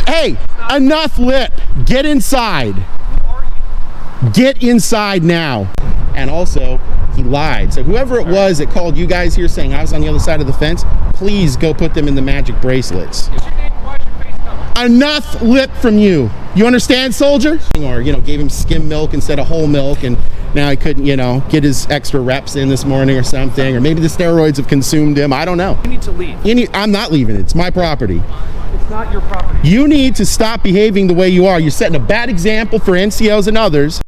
Hey, enough lip. Get inside. Get inside now. And also, he lied. So whoever it was that called you guys here saying I was on the other side of the fence, please go put them in the magic bracelets. Enough lip from you. You understand, soldier? Or, you know, gave him skim milk instead of whole milk, and now he couldn't, you know, get his extra reps in this morning or something, or maybe the steroids have consumed him. I don't know. You need to leave. I'm not leaving. It's my property. It's not your property. You need to stop behaving the way you are. You're setting a bad example for NCOs and others.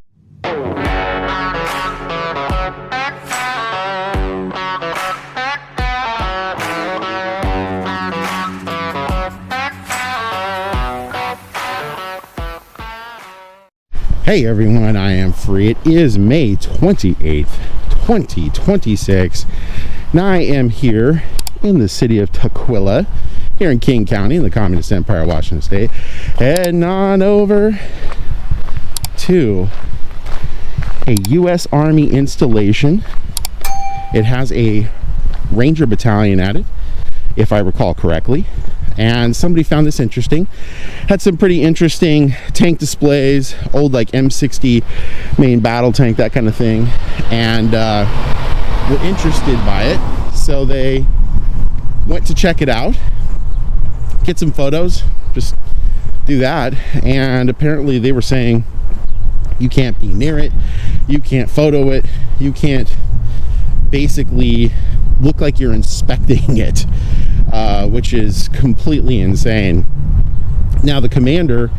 Hey everyone, I am Frey. It is May 28th, 2026. Now I am here in the city of Tukwila, here in King County, in the Communist Empire of Washington State. Heading on over to a U.S. Army installation. It has a Ranger battalion at it, if I recall correctly. And somebody found this interesting. Had some pretty interesting tank displays, old like M60 Main Battle Tank, that kind of thing, and were interested by it, so they went to check it out, get some photos, just do that. And apparently they were saying you can't be near it, you can't photo it, you can't basically look like you're inspecting it, which is completely insane. Now the commander,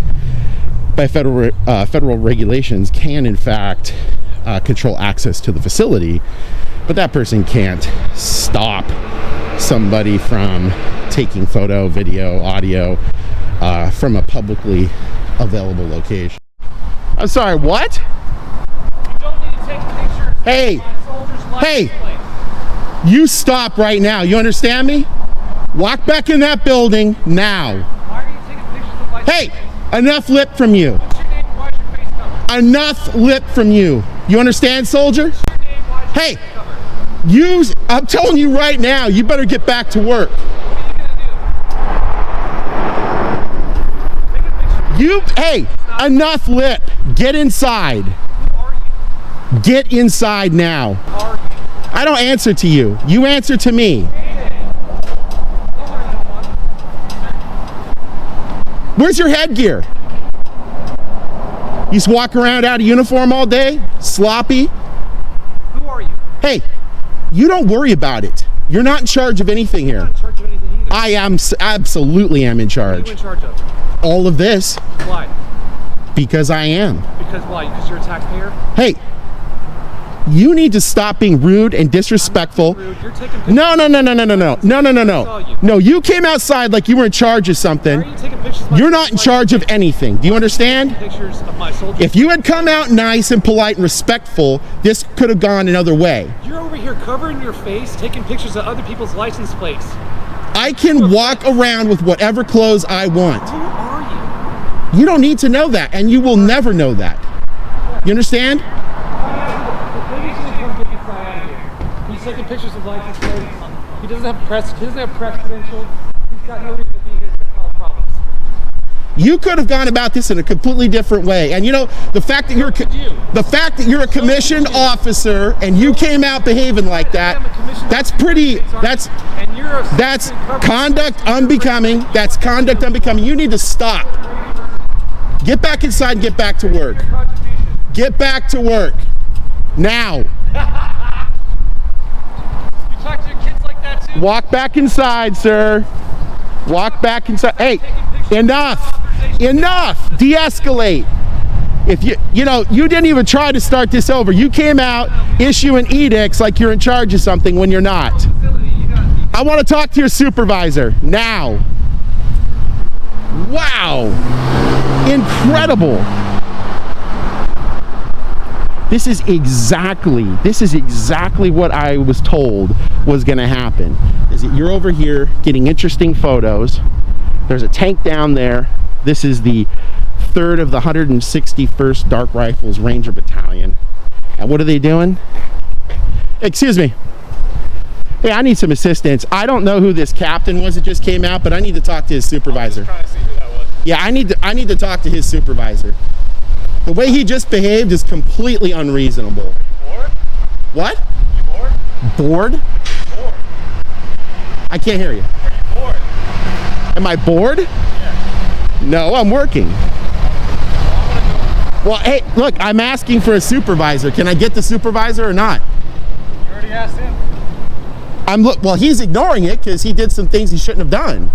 by federal regulations, can in fact control access to the facility, but that person can't stop somebody from taking photo, video, audio from a publicly available location. I'm sorry, what? You don't need to take pictures. Hey, you stop right now. You understand me? Walk back in that building now. Why are you taking pictures of license plates? Hey, enough lip from you. What's your name? Why is your face covered? Enough lip from you. You understand, soldier? What's your name? Why is your Hey, face covered? I'm telling you right now, you better get back to work. What are you gonna do? Take a picture. Hey, enough lip. Get inside. Who are you? Get inside now. Who are you? I don't answer to you. You answer to me. Where's your headgear? You just walk around out of uniform all day? Sloppy? Who are you? Hey, you don't worry about it. You're not in charge of anything here. I'm not in charge of anything either. I am absolutely am in What are charge. you in charge of? All of this Why? because I am. Because why? Because you're a taxpayer? Hey, you need to stop being rude and disrespectful. Rude. You're taking pictures. No. No, you came outside like you were in charge of something. Why are you taking pictures of my You're not in charge of anything. Do you understand? Pictures of my soldiers. If you had come out nice and polite and respectful, this could have gone another way. You're over here covering your face, taking pictures of other people's license plates. I can walk around with whatever clothes I want. Who are you? You don't need to know that, and you will never know that. You understand? Maybe you should come get this guy out of here. He's taking pictures of license plates. He doesn't have press. He doesn't have press credentials. He's got no reason to be here to solve problems. You could have gone about this in a completely different way. And you know, the fact that you're a commissioned officer and you came out behaving like that, that's conduct unbecoming. That's conduct unbecoming. You need to stop. Get back inside and get back to work. Get back to work. Now. You talk to your kids like that too? Walk back inside, sir. Walk back inside. Hey, enough. Enough. De-escalate. If you didn't even try to start this over. You came out issuing edicts like you're in charge of something when you're not. I want to talk to your supervisor now. Wow. Incredible. This is exactly what I was told was going to happen. Is that you're over here getting interesting photos. There's a tank down there. This is the 3rd of the 161st Dark Rifles Ranger Battalion. And what are they doing? Excuse me. Hey, I need some assistance. I don't know who this captain was that just came out, but I need to talk to his supervisor. I was trying to see who that was. Yeah, I need to talk to his supervisor. The way he just behaved is completely unreasonable. Bored? What? You bored? Bored? Bored. I can't hear you. Are you bored? Am I bored? Yeah. No, I'm working. Well, hey, look, I'm asking for a supervisor. Can I get the supervisor or not? You already asked him. Well, he's ignoring it because he did some things he shouldn't have done.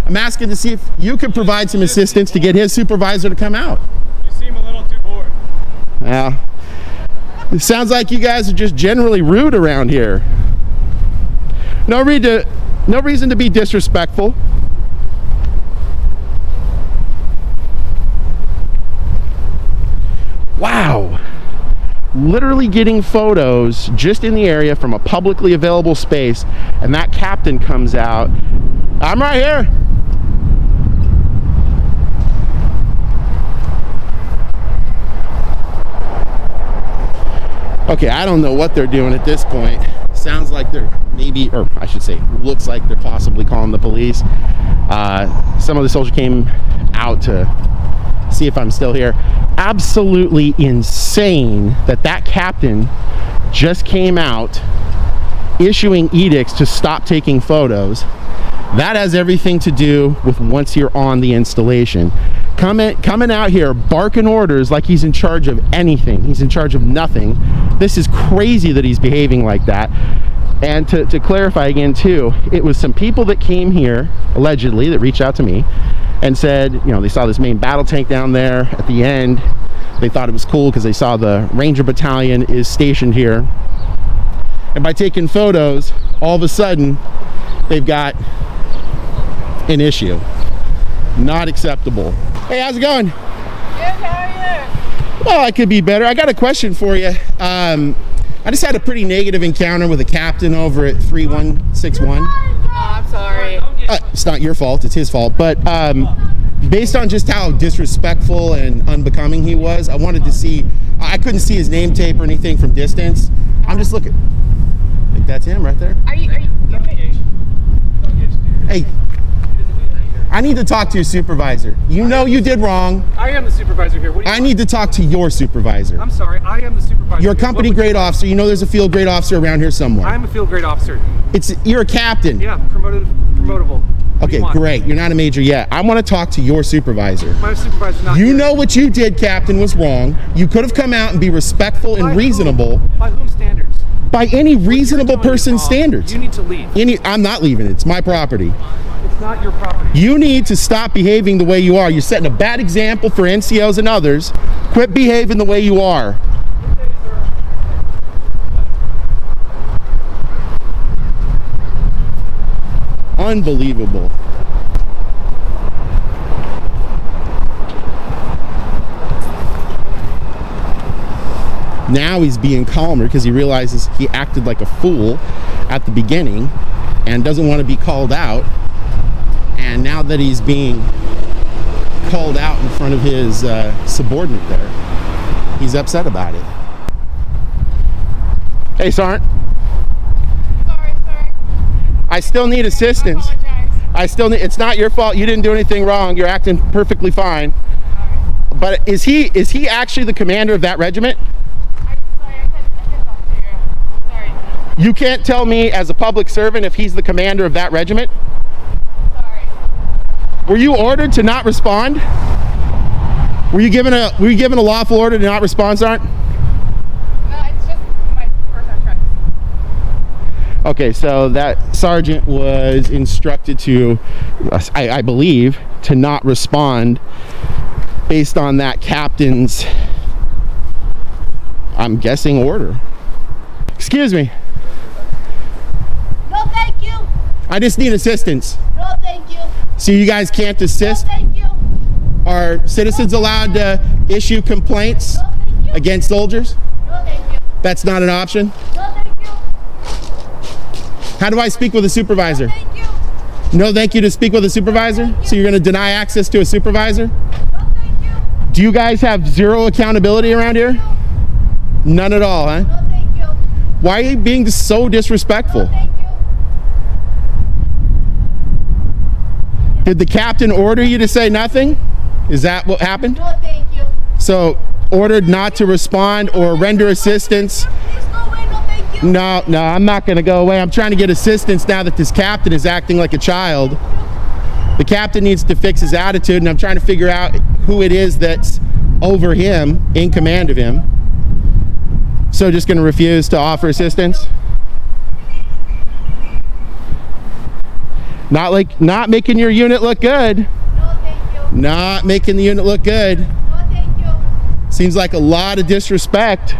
I'm asking to see if you could provide some assistance to get his supervisor to come out. You seem a little too bored. Yeah. It sounds like you guys are just generally rude around here. No reason to be disrespectful. Wow. Literally getting photos just in the area from a publicly available space, and that captain comes out. I'm right here. Okay, I don't know what they're doing at this point. Sounds like they're maybe, or I should say, looks like they're possibly calling the police. Some of the soldiers came out to see if I'm still here. Absolutely insane that captain just came out issuing edicts to stop taking photos. That has everything to do with once you're on the installation. Coming out here barking orders like he's in charge of anything. He's in charge of nothing. This is crazy that he's behaving like that. And to clarify again too, it was some people that came here allegedly that reached out to me and said, you know, they saw this main battle tank down there at the end. They thought it was cool because they saw the Ranger Battalion is stationed here. And by taking photos, all of a sudden, they've got an issue. Not acceptable. Hey, how's it going? Good, how are you? Well, I could be better. I got a question for you. I just had a pretty negative encounter with a captain over at 3161. Oh, I'm sorry. It's not your fault, it's his fault. But based on just how disrespectful and unbecoming he was, I wanted to see, I couldn't see his name tape or anything from distance. I'm just looking. I think that's him right there. Are you Hey, I need to talk to your supervisor. You know you did wrong. I am the supervisor here. What do you I need to talk to your supervisor. I'm sorry, I am the supervisor. You're a here. company What would grade officer. You know there's a field grade officer around here somewhere. I'm a field grade officer. You're a captain. Yeah, promotable. What do Okay, you want? great. You're not a major yet. I want to talk to your supervisor. My supervisor's not You here. know what you did, Captain, was wrong. You could have come out and be respectful and By reasonable whom? By whom standards? by any reasonable You're doing person's wrong. standards. You need to leave. I'm not leaving. It's my property. It's not your property. You need to stop behaving the way you are. You're setting a bad example for NCOs and others. Quit behaving the way you are. Unbelievable. Now he's being calmer because he realizes he acted like a fool at the beginning and doesn't want to be called out. And now that he's being called out in front of his subordinate there, he's upset about it. Hey, Sergeant. Sorry. I still need assistance. I apologize. It's not your fault. You didn't do anything wrong. You're acting perfectly fine. Sorry. But is he actually the commander of that regiment? I can't talk to you. Sorry. You can't tell me as a public servant if he's the commander of that regiment? Sorry. Were you ordered to not respond? Were you given a lawful order to not respond, Sergeant? No, it's just my first time. Okay, so that sergeant was instructed to, I believe, to not respond based on that captain's, I'm guessing, order. Excuse me. No, thank you. I just need assistance. No, thank you. So you guys can't assist? No, thank you. Are citizens allowed to issue complaints No, thank you. against soldiers? No, thank you. That's not an option? No, thank you. How do I speak with a supervisor? Thank you. No thank you to speak with a supervisor? So you're going to deny access to a supervisor? No, thank you. Do you guys have zero accountability around here? None at all, huh? No, thank you. Why are you being so disrespectful? No, thank you. Did the captain order you to say nothing? Is that what happened? No, thank you. So, ordered not to respond or render assistance. Please go away. No, thank you. No, I'm not going to go away. I'm trying to get assistance now that this captain is acting like a child. The captain needs to fix his attitude, and I'm trying to figure out who it is that's over him, in command of him. So just going to refuse to offer assistance? Not making your unit look good. No, thank you. Not making the unit look good. No, thank you. Seems like a lot of disrespect.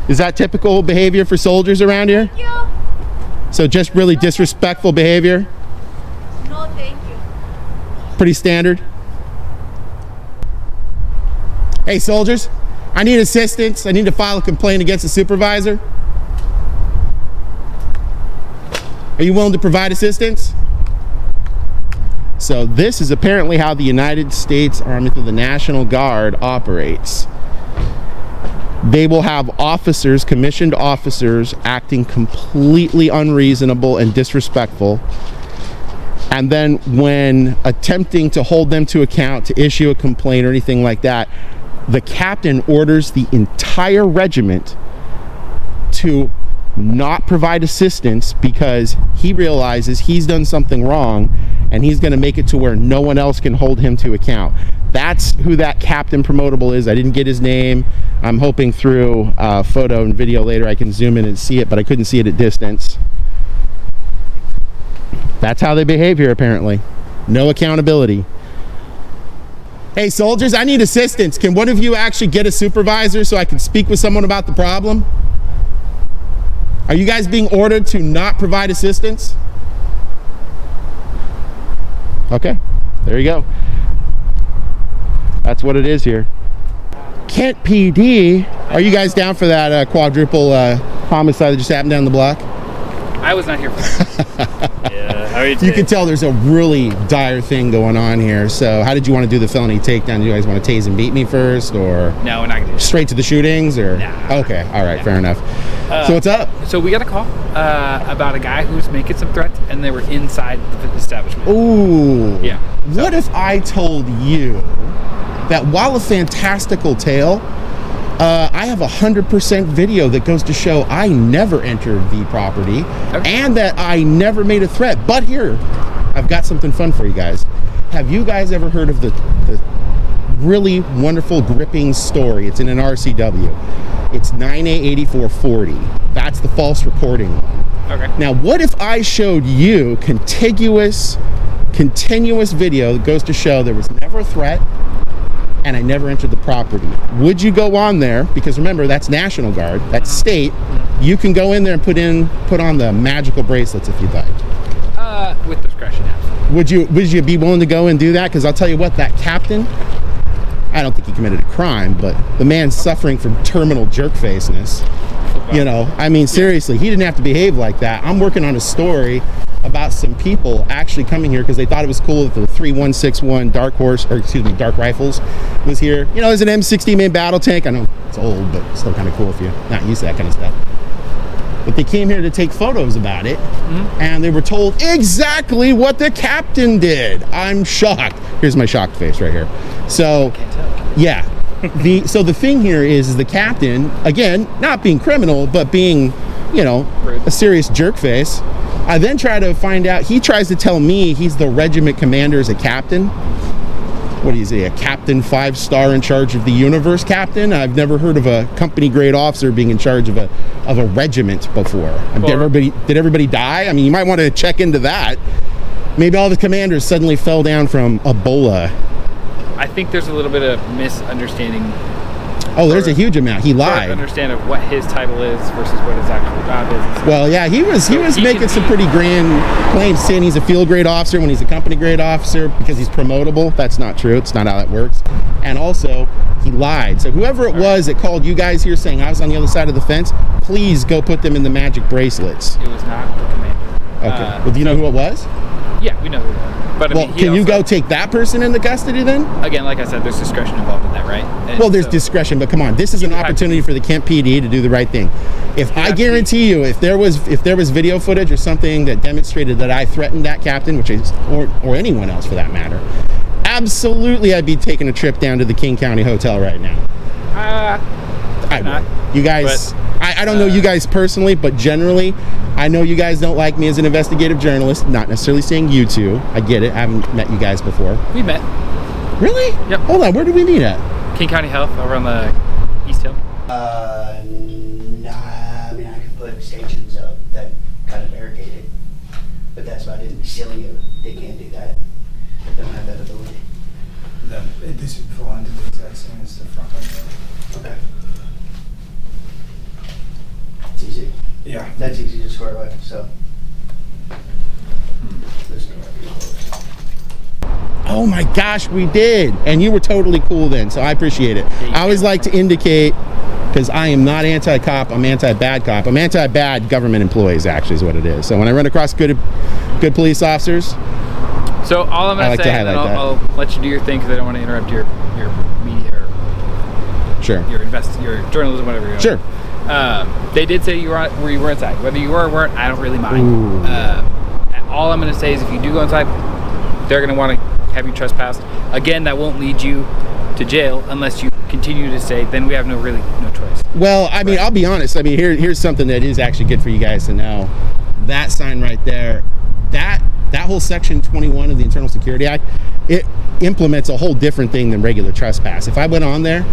Is that typical behavior for soldiers around here? Thank you. So just really disrespectful behavior? No, thank you. Pretty standard. Hey soldiers, I need assistance. I need to file a complaint against the supervisor. Are you willing to provide assistance? So this is apparently how the United States Army through the National Guard operates. They will have officers, commissioned officers, acting completely unreasonable and disrespectful. And then when attempting to hold them to account, to issue a complaint or anything like that, the captain orders the entire regiment to not provide assistance because he realizes he's done something wrong and he's going to make it to where no one else can hold him to account. That's who that captain promotable is. I didn't get his name. I'm hoping through photo and video later I can zoom in and see it, but I couldn't see it at distance. That's how they behave here apparently. No accountability. Hey soldiers, I need assistance. Can one of you actually get a supervisor so I can speak with someone about the problem? Are you guys being ordered to not provide assistance? Okay, there you go. That's what it is here. Kent PD, are you guys down for that quadruple homicide that just happened down the block? I was not here for that. Yeah, how are you today? You can tell there's a really dire thing going on here. So how did you want to do the felony takedown? Do you guys want to tase and beat me first, or No, we're not gonna do that. straight to the shootings? Or Nah. Okay, all right, fair enough. So what's up? So we got a call about a guy who's making some threats, and they were inside the establishment. Ooh. Yeah. What if I told you that while a fantastical tale, I have 100% video that goes to show I never entered the property and that I never made a threat. But here, I've got something fun for you guys. Have you guys ever heard of the really wonderful gripping story? It's in an RCW. It's 9A8440. That's the false reporting one. Okay. Now, what if I showed you continuous video that goes to show there was never a threat and I never entered the property? Would you go on there? Because remember, that's National Guard, that's state. You can go in there and put on the magical bracelets if you'd like. With discretion, absolutely. Would you be willing to go and do that? Because I'll tell you what, that captain, I don't think he committed a crime, but the man's suffering from terminal jerk-faceness. You know, I mean, seriously, he didn't have to behave like that. I'm working on a story about some people actually coming here because they thought it was cool that the 3161 Dark Rifles was here. You know, there's an M60 Main Battle Tank. I know it's old, but still kind of cool if you're not used to that kind of stuff. But they came here to take photos about it, and they were told exactly what the captain did. I'm shocked. Here's my shocked face right here. So, yeah. So the thing here is the captain, again, not being criminal, but being, you know, a serious jerk face. I then try to find out, he tries to tell me he's the regiment commander as a captain. What is he, a captain 5-star in charge of the universe captain? I've never heard of a company grade officer being in charge of a regiment before. Did everybody die? I mean, you might want to check into that. Maybe all the commanders suddenly fell down from Ebola. I think there's a little bit of misunderstanding. Oh, there's a huge amount. He lied. Understand of what his title is versus what his actual job is. Well, yeah, he was making some pretty grand claims, saying he's a field grade officer when he's a company grade officer because he's promotable. That's not true. It's not how that works. And also, he lied. So whoever it was that called you guys here saying I was on the other side of the fence, please go put them in the magic bracelets. It was not the commander. Okay. Well, do you know who it was? Yeah, we know who they are. But I Well, mean, he can you also- go take that person into custody then? Again, like I said, there's discretion involved in that, right? And Well, there's so- discretion, but come on, this is an You have to opportunity be- for the Kent PD to do the right thing. If I have to be- guarantee you, if there was video footage or something that demonstrated that I threatened that captain, which is or anyone else for that matter, absolutely, I'd be taking a trip down to the King County Hotel right now. I not. would. You guys, But, I don't know you guys personally, but generally, I know you guys don't like me as an investigative journalist. Not necessarily saying you two. I get it. I haven't met you guys before. We met. Really? Yep. Hold on. Where did we meet at? King County Health over on the East Hill. Nah, I mean, I could put stations up that kind of barricade it, but that's about it. Celia, they can't do that. They don't have that ability. This would fall into the exact same as the front window. Okay. It's easy. Yeah. That's easy to square away, so. There's no way to be close. Oh my gosh, we did. And you were totally cool then, so I appreciate it. I always like to indicate, because I am not anti-cop, I'm anti-bad cop. I'm anti-bad government employees, actually, is what it is. So when I run across good police officers, So all I'm I going like to to say, and then highlight I'll let you do your thing because I don't want to interrupt your media or sure. your journalism, whatever you're doing. Sure. They did say you were inside. Whether you were or weren't, I don't really mind. Ooh. All I'm going to say is if you do go inside, they're going to want to have you trespassed. Again, that won't lead you to jail unless you continue to say, then we have no choice. Well, I mean, I'll be honest. I mean, here's something that is actually good for you guys to know. That sign right there, that whole section 21 of the Internal Security Act, it implements a whole different thing than regular trespass. If I went on there,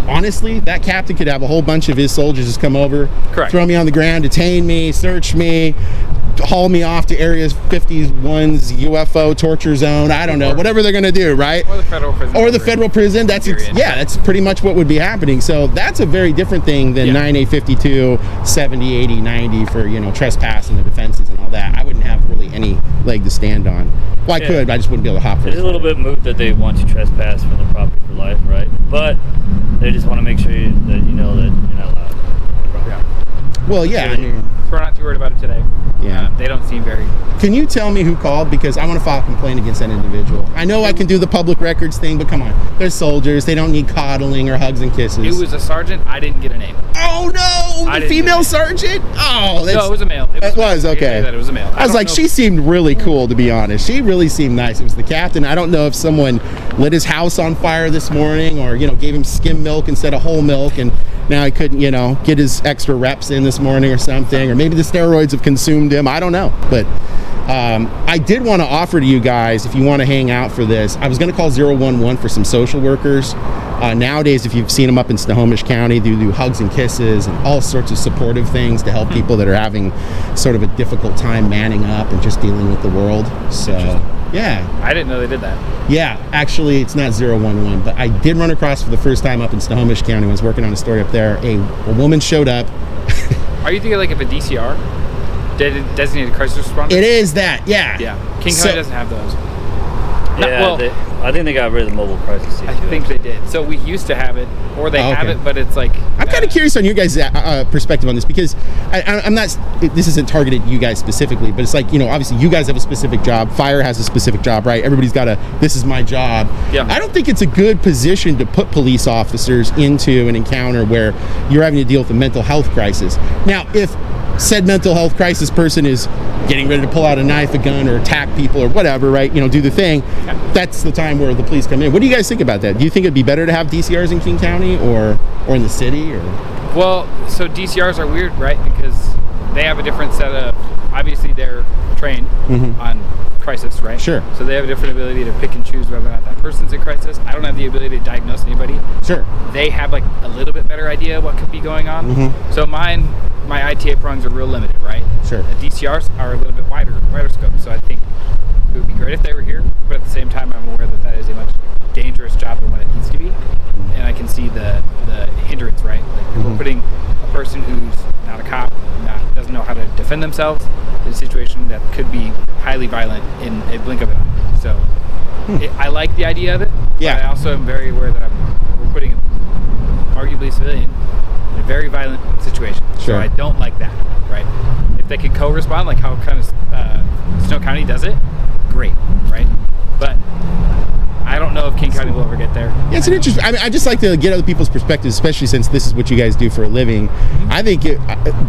honestly, that captain could have a whole bunch of his soldiers just come over, Correct. throw me on the ground, detain me, search me, haul me off to areas 51's UFO torture zone. I don't know, whatever they're going to do, right? Or the federal prison. Or the federal prison. That's that's pretty much what would be happening. So that's a very different thing than 9852, 70, 80, 90 for, trespass and the defenses and all that. I wouldn't have really any leg to stand on. Well, I could, but I just wouldn't be able to hop for It's a little bit moot that they want you trespass from the property for life, right? But they just want to make sure that you know that you're not allowed. Well, yeah. I mean, We're not too worried about it today. Yeah. They don't seem very. can you tell me who called? Because I want to file a complaint against that individual. I know I can do the public records thing, but come on. They're soldiers. They don't need coddling or hugs and kisses. It was a sergeant. I didn't get a name. Oh, no! I The didn't female get it. sergeant? Oh, that's... No, it was a male. It was, okay. It was a male. I was like, she seemed really cool, to be honest. She really seemed nice. It was the captain. I don't know if someone lit his house on fire this morning or, gave him skim milk instead of whole milk, and now he couldn't, get his extra reps in this morning or something, or maybe the steroids have consumed him. I don't know. But I did want to offer to you guys, if you want to hang out for this, I was going to call 011 for some social workers. Nowadays, if you've seen them up in Snohomish County, they do hugs and kisses and all sorts of supportive things to help people that are having sort of a difficult time manning up and just dealing with the world. So, yeah. I didn't know they did that. Yeah, actually, it's not 011, but I did run across for the first time up in Snohomish County when I was working on a story up there. A woman showed up. Are you thinking like of a DCR? Designated crisis responder? It is that, yeah. Yeah. King County So- doesn't have those. Yeah, I think they got rid of the mobile crisis team. I think they did. So we used to have it, or they have Okay. it, but it's like. I'm kind of curious on your guys' perspective on this, because I'm not. This isn't targeted at you guys specifically, but it's like, obviously you guys have a specific job. Fire has a specific job, right? Everybody's got this is my job. Yeah. I don't think it's a good position to put police officers into an encounter where you're having to deal with a mental health crisis. Now, if said mental health crisis person is getting ready to pull out a knife, a gun, or attack people or whatever, right? Do the thing. That's the time where the police come in. What do you guys think about that? Do you think it'd be better to have DCRs in King County or in the city? Or Well, so DCRs are weird, right? Because they have a different set of. Obviously, they're trained on crisis, right? Sure. So they have a different ability to pick and choose whether or not that person's in crisis. I don't have the ability to diagnose anybody. Sure. They have like a little bit better idea of what could be going on. So my ITA prongs are real limited, right? Sure. The DCRs are a little bit wider scope. So I think it would be great if they were here, but at the same time, I'm aware that is a much dangerous job than what it needs to be, and I can see the hindrance, right? Like we're putting a person who's not a cop, doesn't know how to defend themselves in a situation that could be highly violent in a blink of an eye. So I like the idea of it. Yeah. But I also am very aware that we're putting arguably a civilian in a very violent situation. Sure. So I don't like that, right? If they could co-respond, like how kind of Snow County does it, great, right? But I don't know if King County will ever get there. Yeah, it's an interesting. I mean, I just like to get other people's perspectives, especially since this is what you guys do for a living. I think,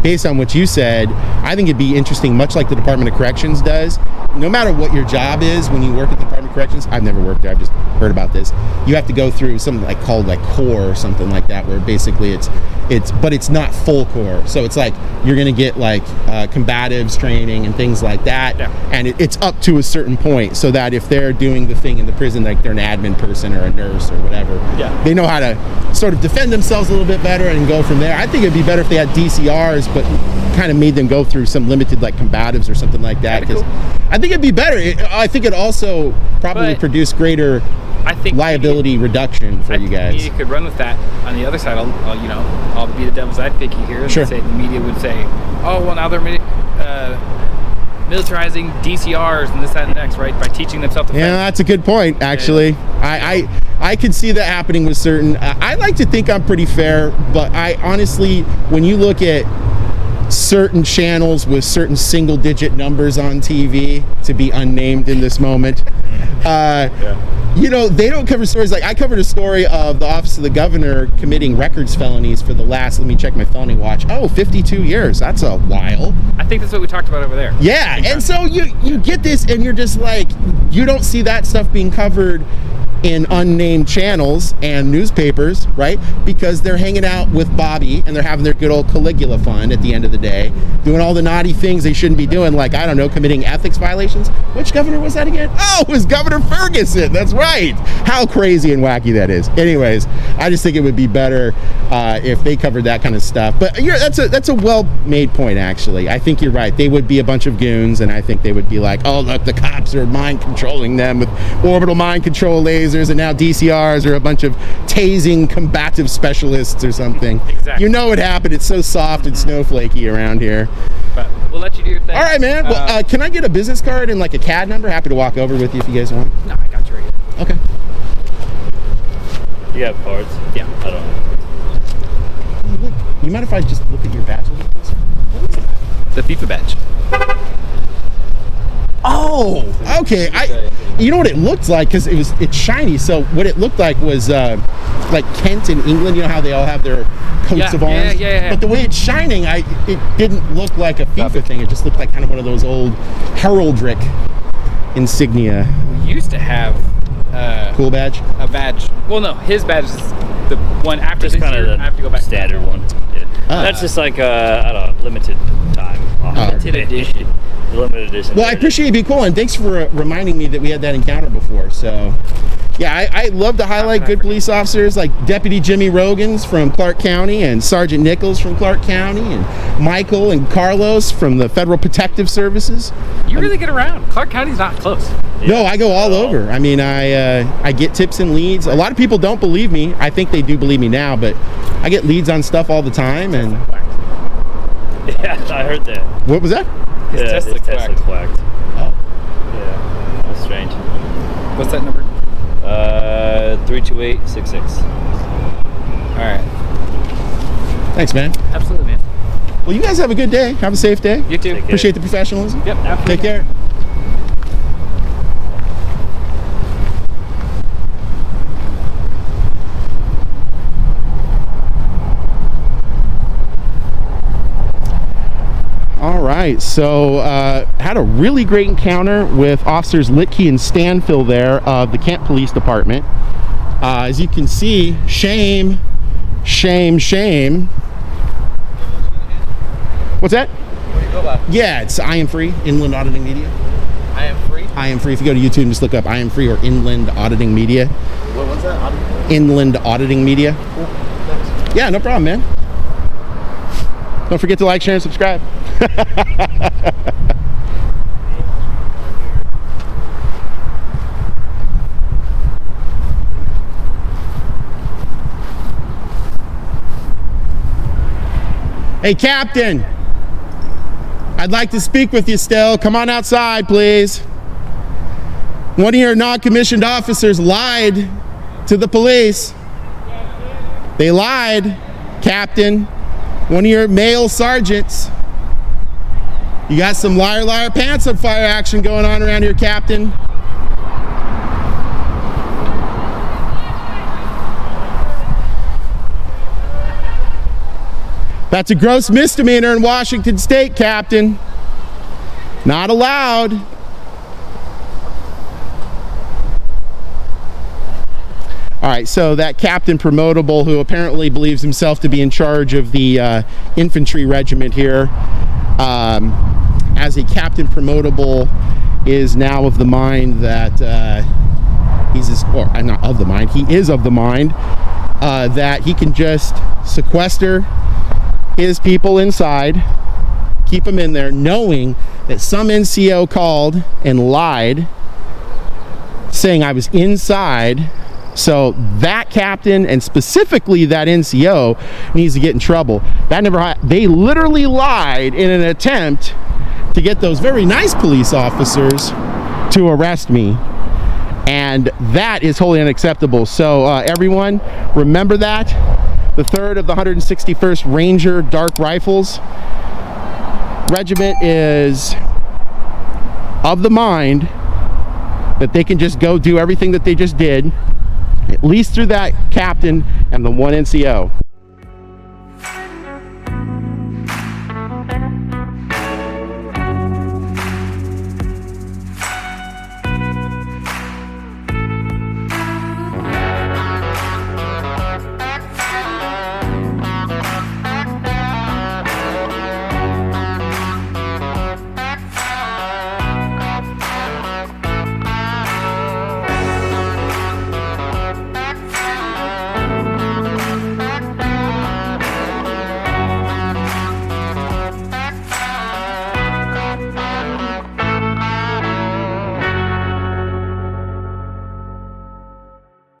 based on what you said, I think it'd be interesting, much like the Department of Corrections does. No matter what your job is, when you work at the Department of Corrections, I've never worked there. I've just heard about this. You have to go through something called core or something like that, where basically but it's not full core. So it's like you're going to get combatives training and things like that, and it's up to a certain point, so that if they're doing the thing in the prison, like they're an admin person or a nurse or whatever, they know how to sort of defend themselves a little bit better and go from there. I think it'd be better if they had DCRs, but kind of made them go through some limited combatives or something like that, because I think it'd be better. I think it also probably produce greater liability reduction for you guys. You could run with that. On the other side, I'll be the devil's advocate here and say the media would say, oh, well, now they're militarizing DCRs and this, that, and the next, right? By teaching them self-defense. Yeah, that's a good point, actually. I could see that happening with certain. I like to think I'm pretty fair, but I honestly, when you look at certain channels with certain single-digit numbers on TV, to be unnamed in this moment, they don't cover stories like I covered a story of the Office of the Governor committing records felonies for the last, let me check my felony watch, 52 years. That's a while. I think that's what we talked about over there. Yeah, and so you get this and you're just like, you don't see that stuff being covered in unnamed channels and newspapers, right? Because they're hanging out with Bobby and they're having their good old Caligula fun at the end of the day, doing all the naughty things they shouldn't be doing, like, I don't know, committing ethics violations. Which governor was that again? Oh, it was Governor Ferguson. That's right. How crazy and wacky that is. Anyways, I just think it would be better if they covered that kind of stuff. But that's a well-made point, actually. I think you're right. They would be a bunch of goons, and I think they would be like, oh, look, the cops are mind controlling them with orbital mind control lasers, and now DCRs are a bunch of tasing combative specialists or something. Exactly. You know what happened. It's so soft and snowflakey around here. But we'll let you do your thing. All right, man. Well, can I get a business card and a CAD number? Happy to walk over with you if you guys want. No, I got you right here. Okay. You have cards? Yeah. I don't know. Look, you mind if I just look at your badge a little bit? What is that? The FIFA badge. Oh, okay. You know what it looked like, because it's shiny. So what it looked like was like Kent in England. You know how they all have their coats of arms. Yeah. But the way it's shining, it didn't look like a FIFA thing. It just looked like kind of one of those old heraldic insignia. We used to have cool badge. A badge. Well, no, his badge is the one after Just this kind year. of I have to go the back. standard one. Yeah. That's just like I don't know, limited time. Limited edition. Limited edition. Well, I appreciate it. Be cool, and thanks for reminding me that we had that encounter before. So, yeah, I love to highlight good police officers like Deputy Jimmy Rogans from Clark County and Sergeant Nichols from Clark County and Michael and Carlos from the Federal Protective Services. You really get around. Clark County's not close. No, I go all over. I mean, I get tips and leads. A lot of people don't believe me. I think they do believe me now, but I get leads on stuff all the time. And Yeah, I heard that. what was that? His Yeah, Tesla his Tesla quacked. Oh. Yeah, that's strange. What's that number? 32866. All right. Thanks, man. Absolutely, man. Well, you guys have a good day. Have a safe day. You too. Take care. Appreciate the professionalism. Yep, absolutely. Take care. All right, so had a really great encounter with Officers Litke and Stanfill there of the Kent Police Department. As you can see, shame. What's that? What do you go by? Yeah, it's I.A.M. Free, Inland Auditing Media. I.A.M. Free. I.A.M. Free. If you go to YouTube and just look up I.A.M. Free or Inland Auditing Media. What was that? Auditing? Inland Auditing Media. Cool. Thanks. Yeah, no problem, man. Don't forget to like, share, and subscribe. Hey, Captain. I'd like to speak with you still. Come on outside, please. One of your non-commissioned officers lied to the police. They lied, Captain. One of your male sergeants. You got some liar, liar, pants on fire action going on around here, Captain. That's a gross misdemeanor in Washington State, Captain. Not allowed. All right, so that Captain Promotable, who apparently believes himself to be in charge of the Infantry Regiment here, as a Captain Promotable, is now of the mind that he is of the mind that he can just sequester his people inside, keep them in there, knowing that some NCO called and lied, saying I was inside. So that captain, and specifically that NCO, needs to get in trouble. That never they literally lied in an attempt to get those very nice police officers to arrest me, and that is wholly unacceptable. So everyone, remember that. The 3rd of the 161st Ranger Dark Rifles Regiment is of the mind that they can just go do everything that they just did, at least through that captain and the one NCO.